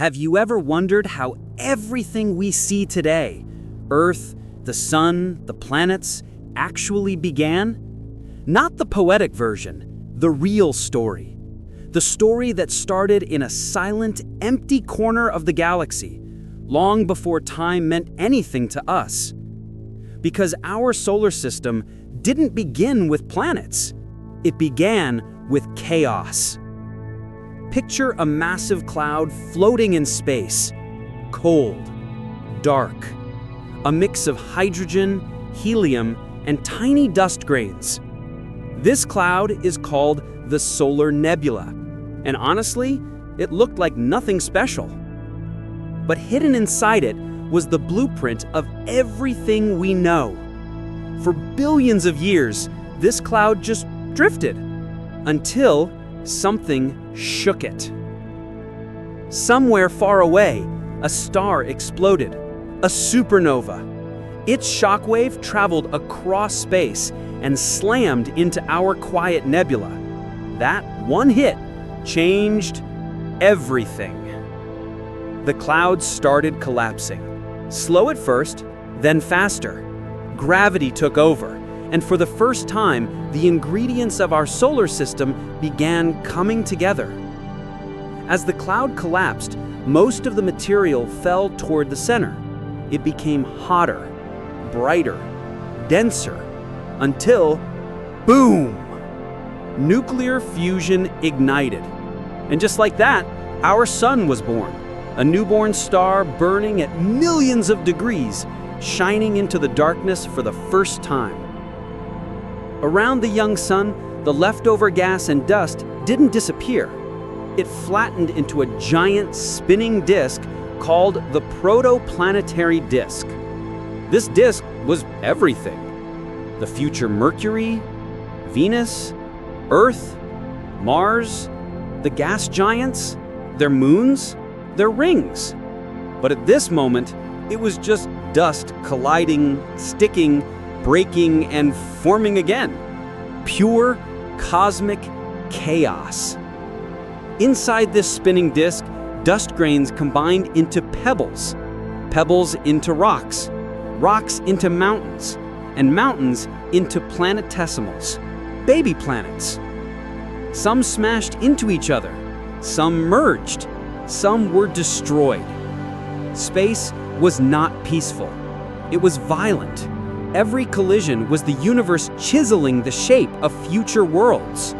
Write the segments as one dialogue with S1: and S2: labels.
S1: Have you ever wondered how everything we see today, Earth, the Sun, the planets, actually began? Not the poetic version, the real story. The story that started in a silent, empty corner of the galaxy, long before time meant anything to us. Because our solar system didn't begin with planets. It began with chaos. Picture a massive cloud floating in space, cold, dark, a mix of hydrogen, helium, and tiny dust grains. This cloud is called the solar nebula, and honestly, it looked like nothing special. But hidden inside it was the blueprint of everything we know. For billions of years, this cloud just drifted until something shook it. Somewhere far away, a star exploded, a supernova. Its shockwave traveled across space and slammed into our quiet nebula. That one hit changed everything. The clouds started collapsing. Slow at first, then faster. Gravity took over, and for the first time, the ingredients of our solar system began coming together. As the cloud collapsed, most of the material fell toward the center. It became hotter, brighter, denser, until, boom! Nuclear fusion ignited. And just like that, our sun was born, a newborn star burning at millions of degrees, shining into the darkness for the first time. Around the young sun, the leftover gas and dust didn't disappear. It flattened into a giant spinning disk called the Protoplanetary disk. This disk was everything. The future Mercury, Venus, Earth, Mars, the gas giants, their moons, their rings. But at this moment, it was just dust colliding, sticking, breaking, and forming again. Pure cosmic chaos. Inside this spinning disk, dust grains combined into pebbles, pebbles into rocks, rocks into mountains, and mountains into planetesimals, baby planets. Some smashed into each other, some merged, some were destroyed. Space was not peaceful. It was violent. Every collision was the universe chiseling the shape of future worlds.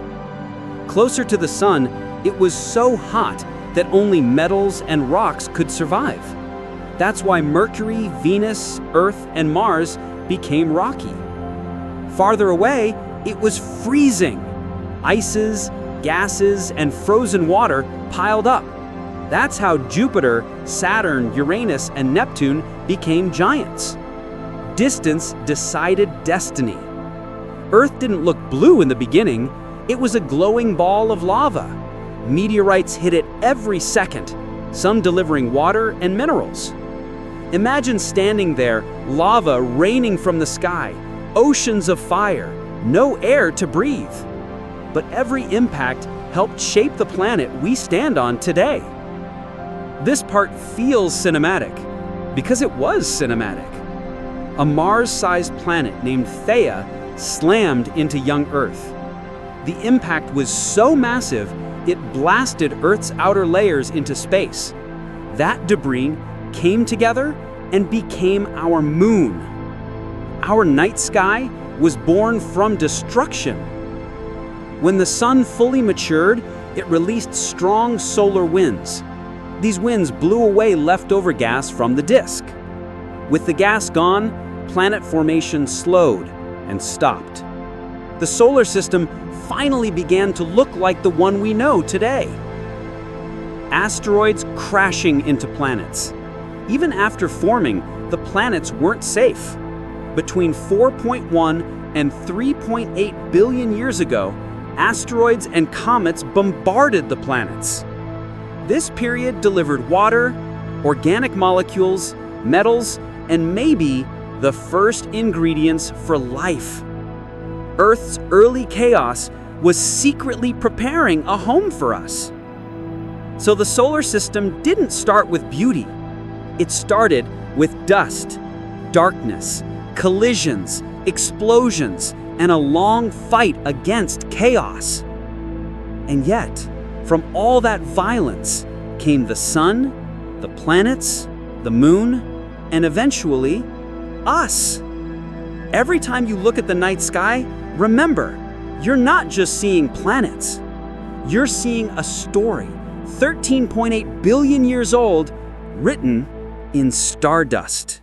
S1: Closer to the sun, it was so hot that only metals and rocks could survive. That's why Mercury, Venus, Earth, and Mars became rocky. Farther away, it was freezing. Ices, gases, and frozen water piled up. That's how Jupiter, Saturn, Uranus, and Neptune became giants. Distance decided destiny. Earth didn't look blue in the beginning. It was a glowing ball of lava. Meteorites hit it every second, some delivering water and minerals. Imagine standing there, lava raining from the sky, oceans of fire, no air to breathe. But every impact helped shape the planet we stand on today. This part feels cinematic, because it was cinematic. A Mars-sized planet named Theia slammed into young Earth. The impact was so massive, it blasted Earth's outer layers into space. That debris came together and became our moon. Our night sky was born from destruction. When the sun fully matured, it released strong solar winds. These winds blew away leftover gas from the disk. With the gas gone, planet formation slowed and stopped. The solar system finally began to look like the one we know today. Asteroids crashing into planets. Even after forming, the planets weren't safe. Between 4.1 and 3.8 billion years ago, asteroids and comets bombarded the planets. This period delivered water, organic molecules, metals, and maybe the first ingredients for life. Earth's early chaos was secretly preparing a home for us. So the solar system didn't start with beauty. It started with dust, darkness, collisions, explosions, and a long fight against chaos. And yet, from all that violence came the sun, the planets, the moon, and eventually, us. Every time you look at the night sky, remember, you're not just seeing planets. You're seeing a story, 13.8 billion years old, written in stardust.